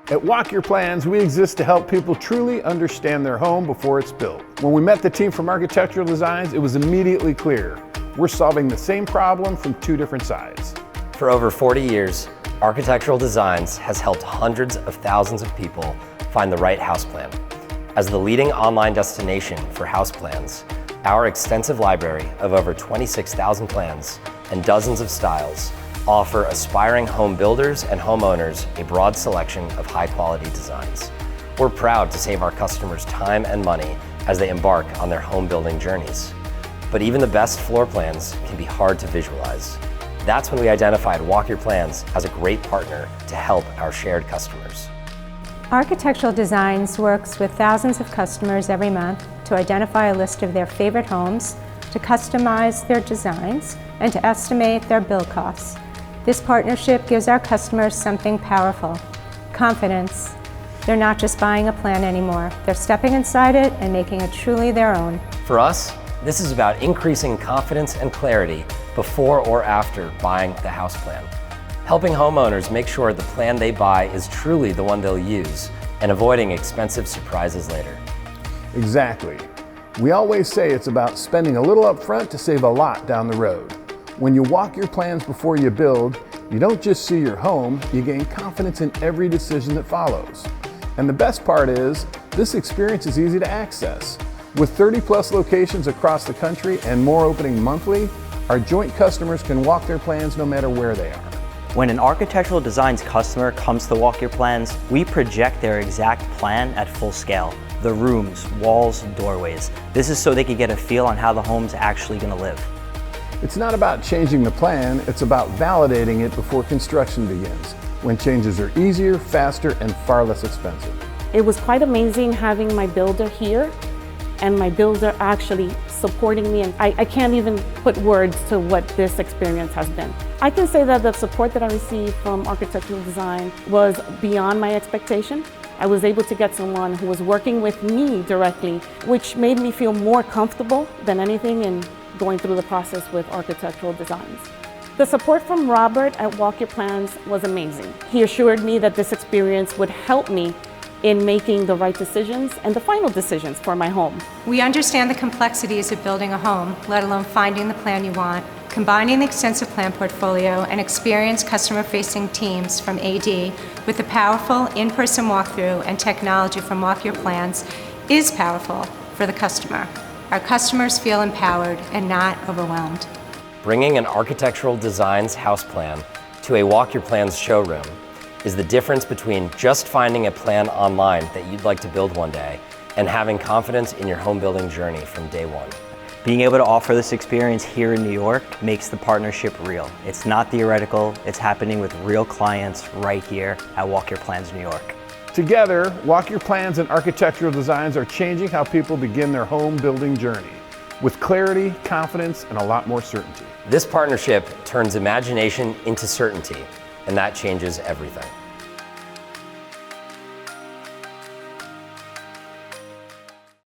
At Walk Your Plans, we exist to help people truly understand their home before it's built. When we met the team from Architectural Designs, it was immediately clear. We're solving the same problem from two different sides. For over 40 years, Architectural Designs has helped hundreds of thousands of people find the right house plan. As the leading online destination for house plans, our extensive library of over 26,000 plans and dozens of styles offer aspiring home builders and homeowners a broad selection of high-quality designs. We're proud to save our customers time and money as they embark on their home building journeys. But even the best floor plans can be hard to visualize. That's when we identified Walk Your Plans as a great partner to help our shared customers. Architectural Designs works with thousands of customers every month to identify a list of their favorite homes, to customize their designs, and to estimate their build costs. This partnership gives our customers something powerful: confidence. They're not just buying a plan anymore. They're stepping inside it and making it truly their own. For us, this is about increasing confidence and clarity before or after buying the house plan. Helping homeowners make sure the plan they buy is truly the one they'll use, and avoiding expensive surprises later. Exactly. We always say it's about spending a little up front to save a lot down the road. When you walk your plans before you build, you don't just see your home, you gain confidence in every decision that follows. And the best part is, this experience is easy to access. With 30+ locations across the country and more opening monthly, our joint customers can walk their plans no matter where they are. When an Architectural Designs customer comes to Walk Your Plans, we project their exact plan at full scale. The rooms, walls, doorways. This is so they can get a feel on how the home's actually going to live. It's not about changing the plan, it's about validating it before construction begins, when changes are easier, faster, and far less expensive. It was quite amazing having my builder here and my builder actually supporting me, and I can't even put words to what this experience has been. I can say that the support that I received from Architectural Design was beyond my expectation. I was able to get someone who was working with me directly, which made me feel more comfortable than anything in going through the process with Architectural Designs. The support from Robert at Walk Your Plans was amazing. He assured me that this experience would help me in making the right decisions and the final decisions for my home. We understand the complexities of building a home, let alone finding the plan you want. Combining the extensive plan portfolio and experienced customer-facing teams from AD with the powerful in-person walkthrough and technology from Walk Your Plans is powerful for the customer. Our customers feel empowered and not overwhelmed. Bringing an Architectural Designs house plan to a Walk Your Plans showroom is the difference between just finding a plan online that you'd like to build one day and having confidence in your home building journey from day one. Being able to offer this experience here in New York makes the partnership real. It's not theoretical, it's happening with real clients right here at Walk Your Plans New York. Together, Walk Your Plans and Architectural Designs are changing how people begin their home building journey, with clarity, confidence, and a lot more certainty. This partnership turns imagination into certainty, and that changes everything.